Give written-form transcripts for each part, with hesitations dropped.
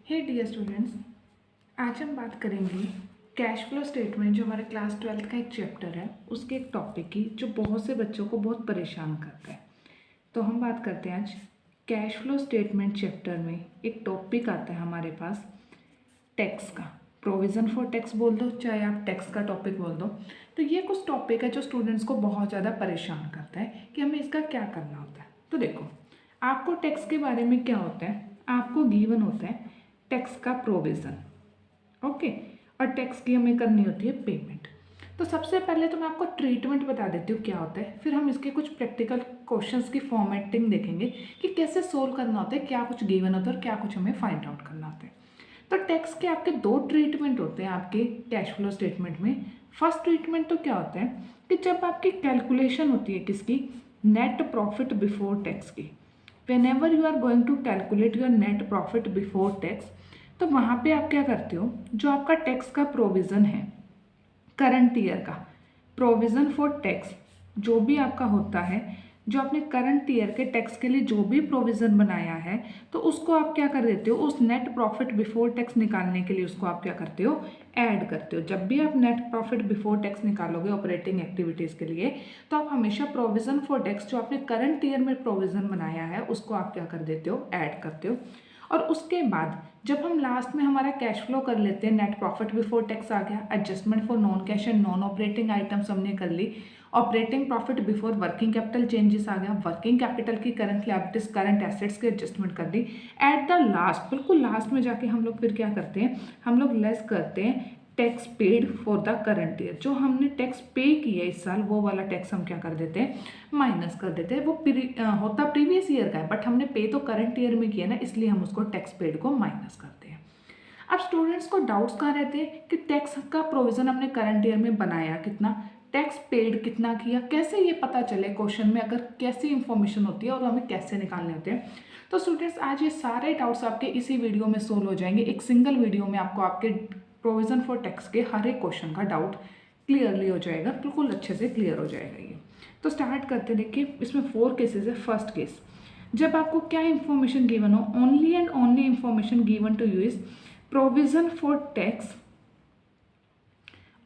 हे dear students, आज हम बात करेंगे कैश फ्लो स्टेटमेंट जो हमारे क्लास 12 का एक चैप्टर है उसके एक टॉपिक की जो बहुत से बच्चों को बहुत परेशान करता है। तो हम बात करते हैं आज कैश फ्लो स्टेटमेंट चैप्टर में एक टॉपिक आता है हमारे पास टैक्स का। प्रोविज़न फॉर टैक्स बोल दो चाहे आप टैक्स का टॉपिक बोल दो। तो ये कुछ टॉपिक है जो स्टूडेंट्स को बहुत ज़्यादा परेशान करता है कि हमें इसका क्या करना होता है। तो देखो, आपको टैक्स के बारे में क्या होता है, आपको गिवन होता है टैक्स का प्रोविज़न, ओके, और टैक्स की हमें करनी होती है पेमेंट। तो सबसे पहले तो मैं आपको ट्रीटमेंट बता देती हूँ क्या होता है, फिर हम इसके कुछ प्रैक्टिकल क्वेश्चंस की फॉर्मेटिंग देखेंगे कि कैसे सोल्व करना होता है, क्या कुछ गिवन होता है और क्या कुछ हमें फाइंड आउट करना होता है। तो टैक्स के आपके दो ट्रीटमेंट होते हैं आपके कैश फ्लो स्टेटमेंट में। फर्स्ट ट्रीटमेंट तो क्या होता है कि जब आपकी कैलकुलेशन होती है किसकी, नेट प्रॉफिट बिफोर टैक्स की। Whenever you are going to calculate your net profit before tax, तो वहाँ पे आप क्या करते हो, जो आपका टैक्स का प्रोविज़न है करंट ईयर का, प्रोविज़न फॉर टैक्स जो भी आपका होता है, जो आपने करंट ईयर के टैक्स के लिए जो भी प्रोविज़न बनाया है, तो उसको आप क्या कर देते हो, उस नेट प्रॉफिट बिफोर टैक्स निकालने के लिए उसको आप क्या करते हो, ऐड करते हो। जब भी आप नेट प्रॉफिट बिफोर टैक्स निकालोगे ऑपरेटिंग एक्टिविटीज़ के लिए, तो आप हमेशा प्रोविज़न फॉर टैक्स जो आपने करंट ईयर में प्रोविज़न बनाया है उसको आप क्या कर देते हो, ऐड करते हो। और उसके बाद जब हम लास्ट में हमारा कैश फ्लो कर लेते हैं, नेट प्रॉफिट बिफोर टैक्स आ गया, adjustment for non cash and non operating items हमने कर ली, operating profit before working capital changes आ गया, वर्किंग कैपिटल की करंट लायबिलिटीज करंट एसेट्स की एडजस्टमेंट कर दी। एट द लास्ट, बिल्कुल लास्ट में जाके हम लोग फिर क्या करते हैं, हम लोग लेस करते हैं tax paid for the current year. जो हमने टैक्स पे किया इस साल वो वाला टैक्स हम क्या कर देते हैं, माइनस कर देते हैं। वो होता प्रीवियस ईयर का है बट हमने पे तो करंट ईयर में किया ना, इसलिए हम उसको टैक्स पेड को माइनस करते हैं। अब स्टूडेंट्स को डाउट्स कहाँ रहते हैं कि टैक्स का प्रोविजन हमने करंट ईयर में बनाया कितना, टैक्स पेड कितना किया, कैसे ये पता चले क्वेश्चन में, अगर कैसी इंफॉर्मेशन होती है और हमें कैसे निकालने होते हैं। तो स्टूडेंट्स आज ये सारे डाउट्स आपके इसी वीडियो में सोल्व हो जाएंगे। एक सिंगल वीडियो में आपको आपके प्रोविज़न फॉर टैक्स के हर एक क्वेश्चन का डाउट क्लियरली हो जाएगा, बिल्कुल अच्छे से क्लियर हो जाएगा ये। तो स्टार्ट करते, देखिए इसमें 4 केसेस है। फर्स्ट केस, जब आपको क्या इंफॉर्मेशन गिवन हो, only and only information given to you is provision for tax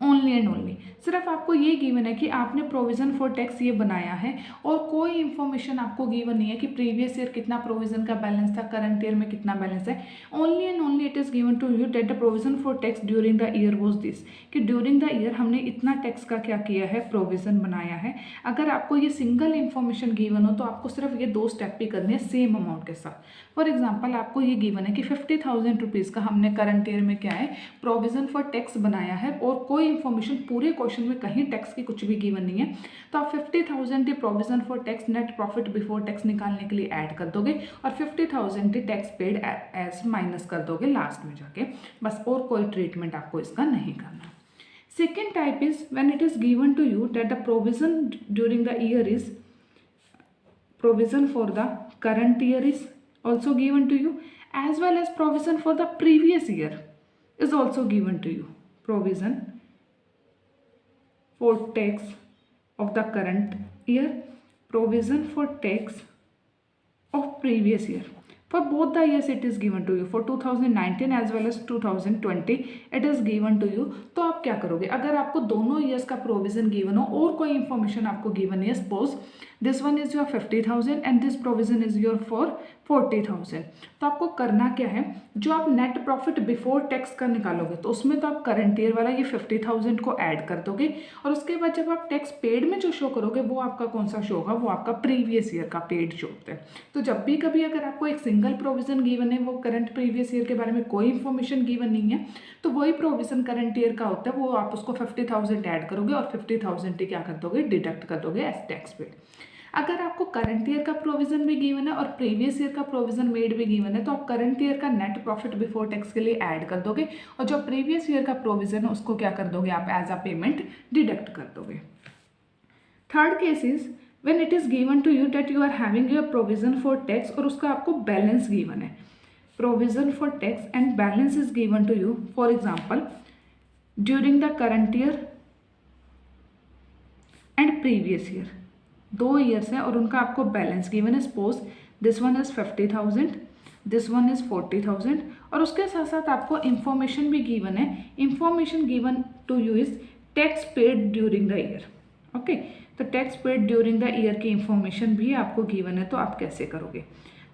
only and only. सिर्फ आपको ये गिवन है कि आपने प्रोविज़न फॉर टैक्स ये बनाया है और कोई इन्फॉर्मेशन आपको गिवन नहीं है कि प्रीवियस ईयर कितना प्रोविज़न का बैलेंस था, करंट ईयर में कितना बैलेंस है। Only and only it is given to you that the provision for tax during the year was this, कि ड्यूरिंग द ईयर हमने इतना टैक्स का क्या किया है, प्रोविज़न बनाया है। अगर आपको ये सिंगल इन्फॉर्मेशन गिवन हो तो आपको सिर्फ ये 2 स्टेप भी करने हैं सेम अमाउंट के साथ। फॉर एग्जाम्पल आपको ये गिवन है कि 50,000 रुपीज़ का हमने करंट ईयर में क्या है, प्रोविज़न फॉर टैक्स बनाया है और कोई इन्फॉर्मेशन पूरे क्वेश्चन में कहीं टैक्स की कुछ भी गिवन नहीं है, तो आप 50,000 ही provision for tax net profit before tax निकालने के लिए ऐड कर दोगे और 50,000 ही टैक्स पेड एज माइनस कर दोगे लास्ट में जाके, बस। और कोई ट्रीटमेंट आपको इसका नहीं करना। Second type is when it is given to you that the provision during the year is provision for the current year is also given to you, as well as provision for the previous year is also given to you. Provision for tax of the current year, provision for tax of previous year. For both the years it is given to you, for 2019 as well as 2020 it is given to you. तो आप क्या करोगे, अगर आपको दोनों years का provision given हो और कोई इंफॉर्मेशन आपको गिवन नहीं है, suppose this one is your 50,000 and this provision is your for 40,000, तो आपको करना क्या है, जो आप नेट प्रॉफिट बिफोर टैक्स का निकालोगे तो उसमें तो आप करंट ईयर वाला ये 50,000 को ऐड कर दोगे और उसके बाद जब आप टैक्स पेड में जो शो करोगे वो आपका कौन सा शो होगा, वो आपका प्रीवियस ईयर का पेड शो होता है। तो जब भी कभी अगर आपको एक सिंगल प्रोविजन गिवन है, वो करंट प्रीवियस ईयर के बारे में कोई इन्फॉर्मेशन गिवन नहीं है, तो वही प्रोविजन करंट ईयर का होता है, वो आप उसको 50,000 ऐड करोगे और 50,000 ही क्या कर दोगे, डिडक्ट कर दोगे एज टैक्स पेड। अगर आपको करंट ईयर का प्रोविजन भी गिवन है और प्रीवियस ईयर का प्रोविजन मेड भी गिवन है, तो आप करंट ईयर का नेट प्रॉफिट बिफोर टैक्स के लिए ऐड कर दोगे और जो प्रीवियस ईयर का प्रोविजन है उसको क्या कर दोगे, आप एज अ पेमेंट डिडक्ट कर दोगे। Third case is when it is given to you that you are having your provision for tax और उसका आपको बैलेंस गिवन है, provision for tax and balance is given to you. For example during the current year and previous year, 2 years हैं और उनका आपको balance given है। Suppose this one is 50,000 this one is 40,000 और उसके साथ साथ आपको इंफॉर्मेशन भी गिवन है. Information given to you is tax paid during the year. Okay, तो tax paid during the year की इंफॉर्मेशन भी आपको गिवन है. तो आप कैसे करोगे?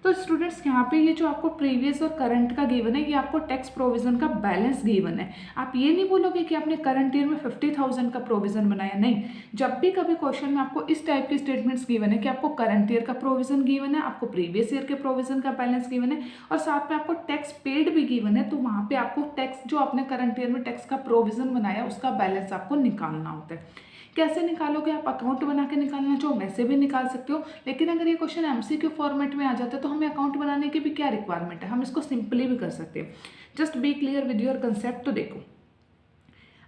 तो स्टूडेंट्स यहाँ पे ये जो आपको प्रीवियस और करंट का गिवन है, ये आपको टैक्स प्रोविजन का बैलेंस गिवन है. आप ये नहीं बोलोगे कि आपने करंट ईयर में 50,000 का प्रोविजन बनाया. नहीं, जब भी कभी क्वेश्चन में आपको इस टाइप की स्टेटमेंट्स गिवन है कि आपको करंट ईयर का प्रोविजन गिवन है, आपको प्रीवियस ईयर के प्रोविजन का बैलेंस गिवन है और साथ में आपको टैक्स पेड भी गिवन है, तो वहाँ पे आपको टैक्स जो आपने करंट ईयर में टैक्स का प्रोविजन बनाया उसका बैलेंस आपको निकालना होता है. कैसे निकालोगे? आप अकाउंट बना के निकालना चाहो वैसे भी निकाल सकते हो, लेकिन अगर ये क्वेश्चन एमसीक्यू फॉर्मेट में आ जाता है तो हमें अकाउंट बनाने की भी क्या रिक्वायरमेंट है, हम इसको सिंपली भी कर सकते हैं. Just be clear with your concept. तो देखो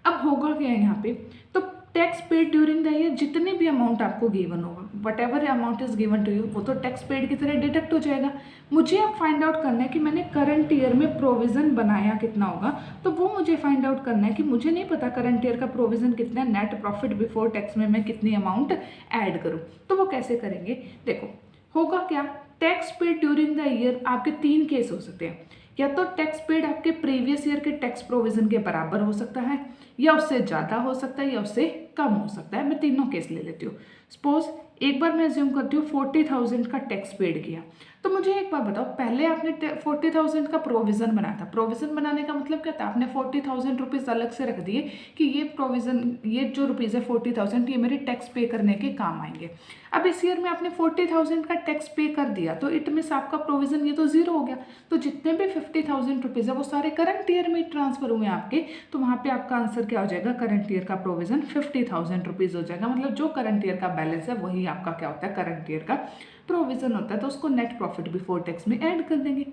अब होगा क्या है यहाँ पे, तो tax paid during the year जितने भी अमाउंट आपको गिवन होगा, whatever amount is given to you, वो तो टैक्स पेड की तरह डिडक्ट हो जाएगा. मुझे अब फाइंड आउट करना है कि मैंने करंट ईयर में प्रोविजन बनाया कितना होगा, तो वो मुझे फाइंड आउट करना है कि मुझे नहीं पता करंट ईयर का प्रोविजन कितना है, नेट प्रॉफिट बिफोर टैक्स में मैं कितनी अमाउंट ऐड करूँ. तो वो कैसे करेंगे? देखो होगा क्या, tax paid during the year आपके 3 केस हो सकते हैं. या तो टैक्स पेड आपके प्रीवियस ईयर के टैक्स प्रोविजन के बराबर हो सकता है, या उससे ज़्यादा हो सकता है, या उससे कम हो सकता है. मैं तीनों केस ले लेती हूँ. सपोज एक बार मैं अज्यूम करती हूँ 40,000 का टैक्स पेड किया. तो मुझे एक बात बताओ, पहले आपने 40,000 का प्रोविज़न बनाया था. प्रोविज़न बनाने का मतलब क्या था? आपने 40,000 रुपीज़ अलग से रख दिए कि ये प्रोविज़न, ये जो रुपीज़ है 40,000 ये मेरे टैक्स पे करने के काम आएंगे. अब इस ईयर में आपने 40,000 का टैक्स पे कर दिया, तो इट मीन्स आपका प्रोविज़न ये तो ज़ीरो हो गया. तो जितने भी 50,000 रुपीज़ है वो सारे करंट ईयर में ट्रांसफर हुए आपके. तो वहाँ पे आपका आंसर क्या हो जाएगा? करंट ईयर का प्रोविज़न 50,000 रुपीज़ हो जाएगा. मतलब जो करंट ईयर का बैलेंस है वही आपका क्या होता है? करंट ईयर का प्रोविज़न होता है. तो उसको नेट प्रॉफिट बिफोर टैक्स में ऐड कर देंगे.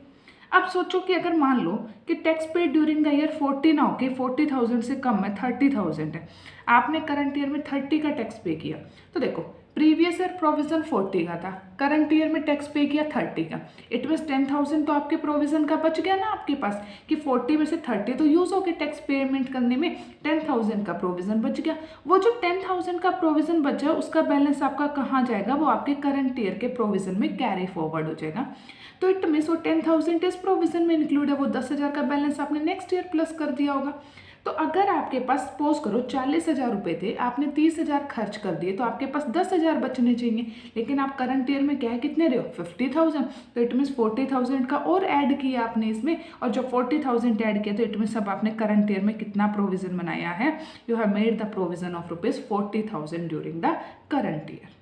अब सोचो कि अगर मान लो कि tax paid during the year 40 ना हो के 40,000 से कम है, 30,000 है, आपने करंट ईयर में 30 का टैक्स पे किया. तो देखो प्रीवियस ईयर प्रोविजन 40 का था, करंट ईयर में टैक्स पे किया 30 का. इट मीन्स 10,000 तो आपके प्रोविजन का बच गया ना आपके पास, कि 40 में से 30 तो यूज़ हो गए टैक्स पेमेंट करने में, 10,000 का प्रोविजन बच गया. वो जो 10,000 का प्रोविजन बचा उसका बैलेंस आपका कहाँ जाएगा? वो आपके करंट ईयर के प्रोविजन में कैरी फॉरवर्ड हो जाएगा. तो इट मीन्स वो 10,000 इस प्रोविजन में इंक्लूड है, वो 10,000 का बैलेंस आपने नेक्स्ट ईयर प्लस कर दिया होगा. तो अगर आपके पास सपोज करो 40,000 रुपये थे, आपने 30,000 खर्च कर दिए, तो आपके पास 10,000 बचने चाहिए. लेकिन आप करंट ईयर में क्या है, कितने रहे हो? 50,000. तो इट मीन्स 40,000 का और ऐड किया आपने इसमें, और जब 40,000 ऐड किया तो इट मीन्स अब आपने करंट ईयर में कितना प्रोविजन बनाया है? You have made the provision of ₹40,000 during the current year.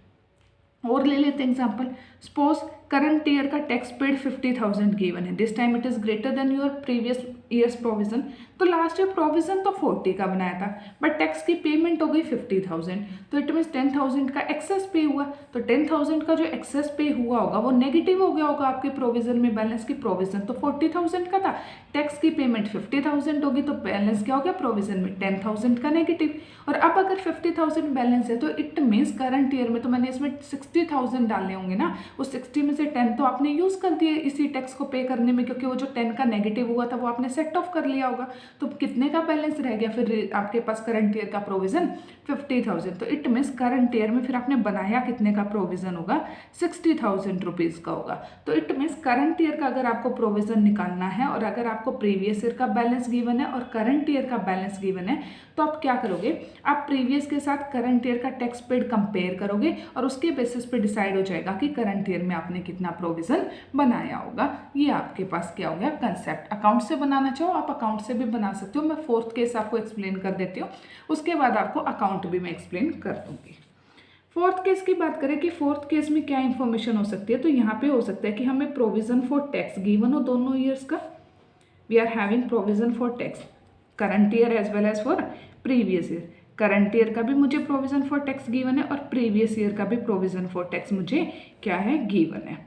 और ले लेते हैं एग्जाम्पल. सपोज करंट ईयर का टैक्स पेड 50,000 गिवन है. This time it is greater than your previous years provision. तो लास्ट ईयर प्रोविजन तो 40 का बनाया था, बट टैक्स की पेमेंट हो गई 50,000. तो इट मीन्स 10,000 का एक्सेस पे हुआ. तो 10,000 का जो एक्सेस पे हुआ होगा वो नेगेटिव हो गया होगा आपके प्रोविजन में. बैलेंस की प्रोविजन तो 40,000 का था, टैक्स की पेमेंट 50,000 होगी, तो बैलेंस क्या हो गया प्रोविजन में? 10,000 का नेगेटिव. और अब अगर 50,000 बैलेंस है तो इट मीन्स करंट ईयर में तो मैंने इसमें 60,000 डालने होंगे ना. उस 60 में से 10 तो आपने यूज़ कर दिए इसी टैक्स को पे करने में, क्योंकि वो जो 10 का नेगेटिव हुआ था वो आपने सेट ऑफ कर लिया होगा. तो कितने का बैलेंस रह गया फिर आपके पास करंट ईयर का प्रोविजन? 50,000. तो इट मीन्स करंट ईयर में फिर आपने बनाया कितने का प्रोविजन होगा? 60,000 रुपीज़ का होगा. तो इट मीन्स करंट ईयर का अगर आपको प्रोविजन निकालना है, और अगर आपको प्रीवियस ईयर का बैलेंस गिवन है और करंट ईयर का बैलेंस गिवन है, तो आप क्या करोगे? आप प्रीवियस के साथ करंट ईयर का टैक्स पेड कंपेयर करोगे और उसके बेसिस पे डिसाइड हो जाएगा कि करंट ईयर में आपने कितना प्रोविजन बनाया होगा. ये आपके पास क्या हो गया? कंसेप्ट. अकाउंट से बनाना चाहो आप अकाउंट से भी बना सकते हो. मैं फोर्थ केस आपको एक्सप्लेन कर देती हूँ, उसके बाद आपको अकाउंट भी मैं एक्सप्लेन कर दूंगी. फोर्थ केस की बात करें कि फोर्थ केस में क्या इन्फॉर्मेशन हो सकती है, तो यहाँ पे हो सकता है कि हमें प्रोविजन फॉर टैक्स गिवन हो दोनों ईयर्स का. We are having provision for tax current year as well as for previous year. Current year का भी मुझे प्रोविजन फॉर टैक्स गिवन है और प्रीवियस ईयर का भी प्रोविजन फॉर टैक्स मुझे क्या है? गिवन है.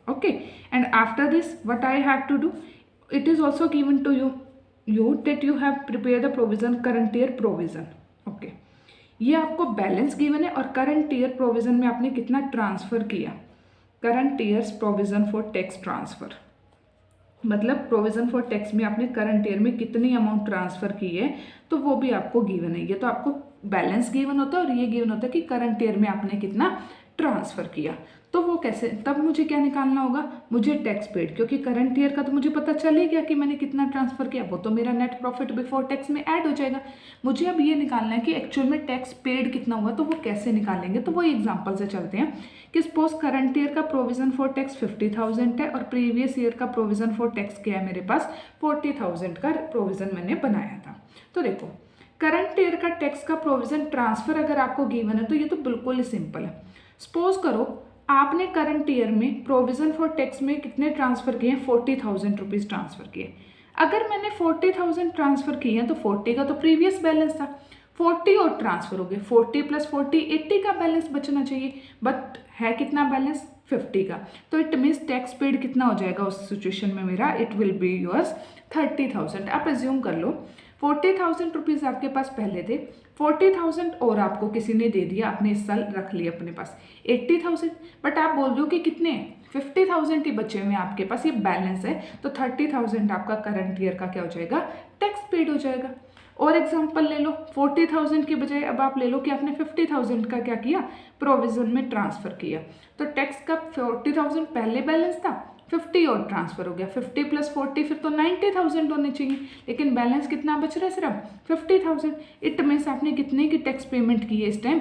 Okay, and after this what I have to do, it is also given to you that you have prepare the provision current year provision. Okay, ये आपको balance given है और current year provision में आपने कितना transfer किया. Current year's provision for tax transfer, मतलब provision for tax में आपने करंट ईयर में कितनी अमाउंट ट्रांसफर की है, तो वो भी आपको गिवन है. ये तो आपको बैलेंस गिवन होता है और ये गिवन होता है कि करंट ईयर में आपने कितना ट्रांसफ़र किया। तो वो कैसे, तब मुझे क्या निकालना होगा, मुझे टैक्स पेड, क्योंकि करंट ईयर का तो मुझे पता चल ही गया कि मैंने कितना ट्रांसफ़र किया, वो तो मेरा नेट प्रॉफिट बिफोर टैक्स में ऐड हो जाएगा। मुझे अब ये निकालना है कि एक्चुअल में टैक्स पेड कितना हुआ, तो वो कैसे निकालेंगे। तो वही एग्जाम्पल से चलते हैं कि सपोज करंट ईयर का प्रोविजन फॉर टैक्स 50,000 है और प्रीवियस ईयर का प्रोविजन फॉर टैक्स क्या है, मेरे पास 40,000 का प्रोविजन मैंने बनाया था। तो देखो करंट ईयर का टैक्स का प्रोविजन ट्रांसफर अगर आपको गिवन है तो ये तो बिल्कुल ही सिंपल है। सपोज करो आपने करंट ईयर में प्रोविजन फॉर टैक्स में कितने ट्रांसफर किए हैं, 40,000 रुपीज़ ट्रांसफर किए। अगर मैंने 40,000 ट्रांसफर किए हैं तो 40 का तो प्रीवियस बैलेंस था, 40 और ट्रांसफर हो गए, 40 + 40 80 का बैलेंस बचना चाहिए, बट है कितना बैलेंस, 50 का। तो इट मीन्स टैक्स पेड कितना हो जाएगा उस सिचुएशन में मेरा, इट विल बी योर्स 30,000। आप एज्यूम कर लो 40,000 रुपीज़ आपके पास पहले थे, 40,000 और आपको किसी ने दे दिया, आपने इस साल रख लिया अपने पास 80,000, बट आप बोल रहे हो कि कितने 50,000 ही बचे हुए आपके पास, ये बैलेंस है, तो 30,000 आपका करंट ईयर का क्या हो जाएगा, टैक्स पेड हो जाएगा। और एग्जांपल ले लो 40,000 के बजाय अब आप ले लो कि आपने 50,000 का क्या किया, प्रोविजन में ट्रांसफ़र किया, तो टैक्स का 40,000 पहले बैलेंस था, 50 और ट्रांसफ़र हो गया, 50 + 40 फिर तो 90,000 होने चाहिए, लेकिन बैलेंस कितना बच रहा है, सिर्फ 50,000। इट मीन्स आपने कितने की टैक्स पेमेंट की है इस time,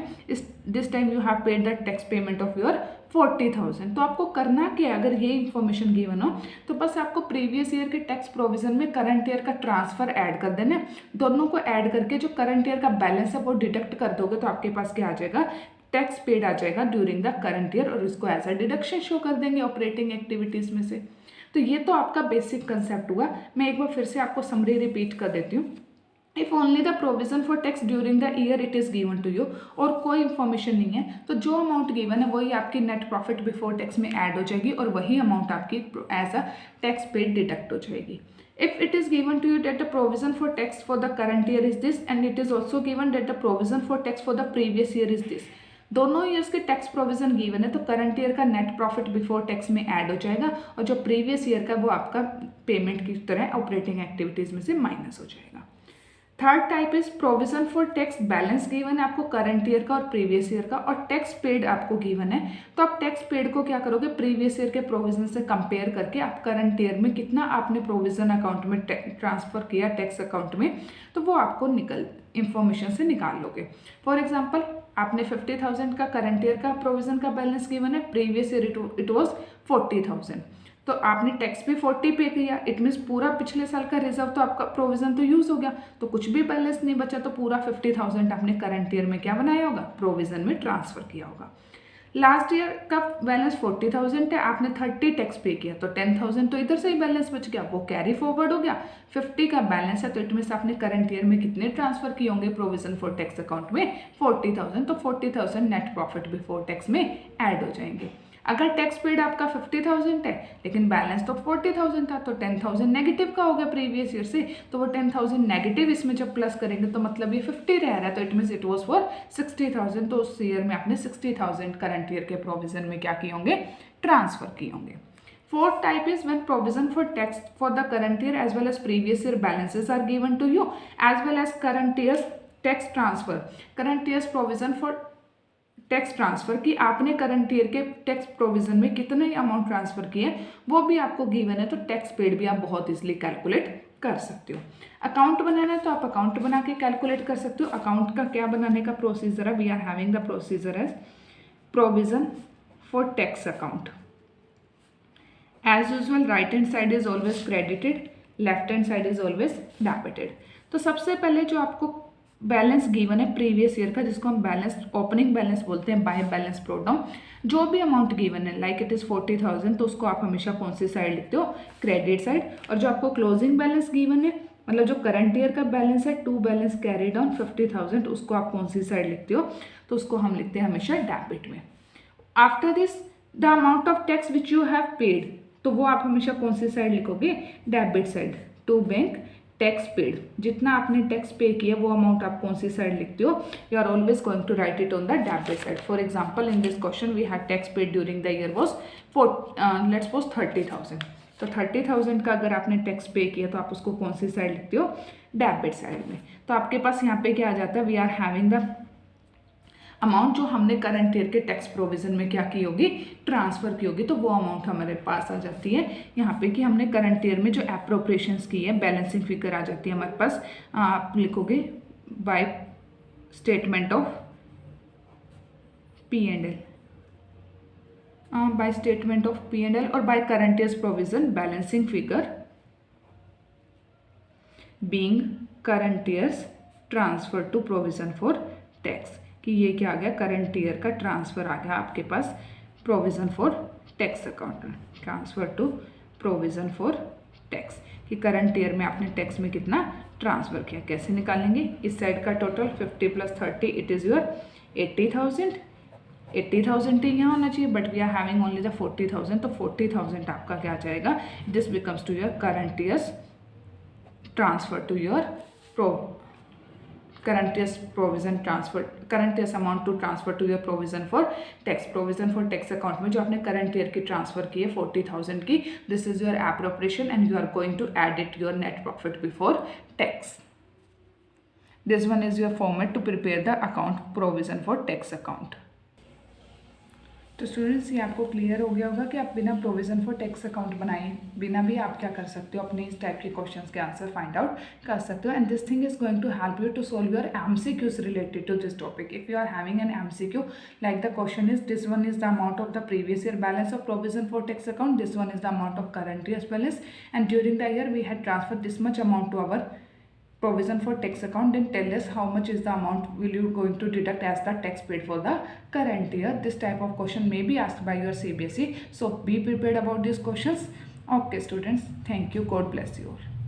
this time you have paid the tax payment of your 40,000। तो आपको करना क्या है, अगर ये इन्फॉर्मेशन गिवन हो तो बस आपको प्रीवियस ईयर के टैक्स प्रोविजन में करंट ईयर का ट्रांसफ़र ऐड कर देना है, दोनों को ऐड करके जो करंट ईयर का बैलेंस है वो डिडक्ट कर दोगे तो आपके पास क्या आ जाएगा, टैक्स पेड आ जाएगा ड्यूरिंग द करंट ईयर, और इसको एज अ डिडक्शन शो कर देंगे ऑपरेटिंग एक्टिविटीज़ में से। तो ये तो आपका बेसिक कंसेप्ट हुआ। मैं एक बार फिर से आपको समरी रिपीट कर देती हूँ। If only the provision for tax during the year it is given to you, और कोई इन्फॉर्मेशन नहीं है, तो जो अमाउंट गिवन है वही आपकी नेट प्रॉफिट बिफोर टैक्स में ऐड हो जाएगी और वही अमाउंट आपकी as a tax paid deduct हो जाएगी। If it is given to you that the provision for tax for the current year is this and it is also given that the provision for tax for the previous year is this, दोनों years के tax provision given है तो current year का net profit before tax में add हो जाएगा और जो प्रीवियस ईयर का वो आपका पेमेंट की तरह ऑपरेटिंग एक्टिविटीज़ में से माइनस हो जाएगा। Third type is provision for tax balance given है आपको करंट ईयर का और प्रीवियस ईयर का, और टैक्स पेड आपको गिवन है, तो आप टैक्स पेड को क्या करोगे, प्रीवियस ईयर के प्रोविजन से कंपेयर करके आप करंट ईयर में कितना आपने प्रोविजन अकाउंट में ट्रांसफर किया टैक्स अकाउंट में, तो वो आपको इंफॉर्मेशन से निकाल लोगे। फॉर एग्जाम्पल आपने 50,000 का करंट ईयर का प्रोविजन का बैलेंस गिवन है, प्रीवियस ईयर इट वॉज 40,000, तो आपने टैक्स भी 40 पे किया, इट मीन्स पूरा पिछले साल का रिजर्व तो आपका प्रोविजन तो यूज़ हो गया, तो कुछ भी बैलेंस नहीं बचा, तो पूरा 50,000 आपने करंट ईयर में क्या बनाया होगा, प्रोविजन में ट्रांसफ़र किया होगा। लास्ट ईयर का बैलेंस 40,000 है, आपने 30 टैक्स पे किया तो 10,000 तो इधर से ही बैलेंस बच गया, वो कैरी फॉरवर्ड हो गया। 50 का बैलेंस है तो इट मीन्स आपने करंट ईयर में कितने ट्रांसफर किए होंगे प्रोविजन फॉर टैक्स अकाउंट में, 40,000, तो 40,000 नेट प्रॉफिट बिफोर टैक्स में ऐड हो जाएंगे। अगर टैक्स पेड आपका 50,000 है लेकिन बैलेंस तो 40,000 था, तो 10,000 नेगेटिव का हो गया प्रीवियस ईयर से, तो वो 10,000 नेगेटिव इसमें जब प्लस करेंगे तो मतलब ये 50 रह रहा है, तो it means it was for 60,000, तो उस ईयर में आपने 60,000 करंट ईयर के प्रोविजन में क्या किए होंगे, ट्रांसफर किए होंगे। Fourth type is when provision for tax for the current year as well as previous year balances are given to you as well as current year's tax transfer. Current year's provision for tax transfer की आपने current year के tax provision में कितने amount transfer किए वो भी आपको given है, तो टैक्स पेड भी आप बहुत इजीली कैलकुलेट कर सकते हो। अकाउंट बनाना है तो आप अकाउंट बना के कैलकुलेट कर सकते हो। अकाउंट का क्या बनाने का प्रोसीजर है, we are having the procedure as provision for tax account. As usual right hand side is always credited, left hand side is always debited. तो सबसे पहले जो आपको बैलेंस गिवन है प्रीवियस ईयर का, जिसको हम बैलेंस ओपनिंग बैलेंस बोलते हैं बाय बैलेंस ब्रॉट डाउन, जो भी अमाउंट गिवन है लाइक इट इज़ 40,000, तो उसको आप हमेशा कौन सी साइड लिखते हो, क्रेडिट साइड। और जो आपको क्लोजिंग बैलेंस गिवन है, मतलब जो करंट ईयर का बैलेंस है टू बैलेंस कैरी डाउन 50,000, उसको आप कौन सी साइड लिखते हो, तो उसको हम लिखते हैं हमेशा डेबिट में। After this the amount of tax which you have paid, तो वो आप हमेशा कौन सी साइड लिखोगे, debit side. To bank tax paid, जितना आपने टैक्स पे किया वो अमाउंट आप कौन सी साइड लिखते हो, you are always going to write it on the debit side. For example in this question we had tax paid during the year was let's suppose 30,000, तो 30,000 का अगर आपने टैक्स पे किया तो आप उसको कौन सी साइड लिखते हो, डेबिट साइड में। तो आपके पास यहाँ पे क्या आ जाता है, we are having the amount जो हमने करंट ईयर के टैक्स प्रोविजन में क्या की होगी, ट्रांसफ़र की होगी, तो वो अमाउंट हमारे पास आ जाती है यहाँ पे कि हमने करंट ईयर में जो एप्रोप्रिएशंस की है, बैलेंसिंग फिगर आ जाती है हमारे पास। आप लिखोगे by statement of P&L, by statement of P&L और by current year's provision balancing figure being current year's transfer to provision for tax, कि ये क्या आ गया, करंट ईयर का ट्रांसफ़र आ गया आपके पास प्रोविज़न फॉर टैक्स अकाउंट में, transfer to provision for tax, कि करंट ईयर में आपने टैक्स में कितना ट्रांसफ़र किया। कैसे निकालेंगे, इस साइड का टोटल 50 + 30 इट इज़ योर 80,000, 80,000 ही यहाँ होना चाहिए, but we are having only the 40,000, तो 40,000 आपका क्या आ जाएगा, this becomes to your current year's transfer to your current year's provision transfer, current year's amount to transfer to your provision for tax, provision for tax account में जो आपने current year की transfer की है 40,000 की, this is your appropriation and you are going to add it your net profit before tax. This one is your format to prepare the account provision for tax account. तो students ये आपको clear हो गया होगा कि आप बिना provision for tax account बनाए बिना भी आप क्या कर सकते हो, अपने इस टाइप के क्वेश्चंस के आंसर फाइंड आउट कर सकते हो। And this thing is going to help you to solve your MCQs related to this topic. If you are having an MCQ like the question is this one is the amount of the previous year balance of provision for tax account, this one is the amount of current year's balance and during the year we had transfer this much amount to our provision for tax account, then tell us how much is the amount will you going to deduct as the tax paid for the current year. This type of question may be asked by your CBSE, so be prepared about these questions. Okay students, thank you, God bless you all.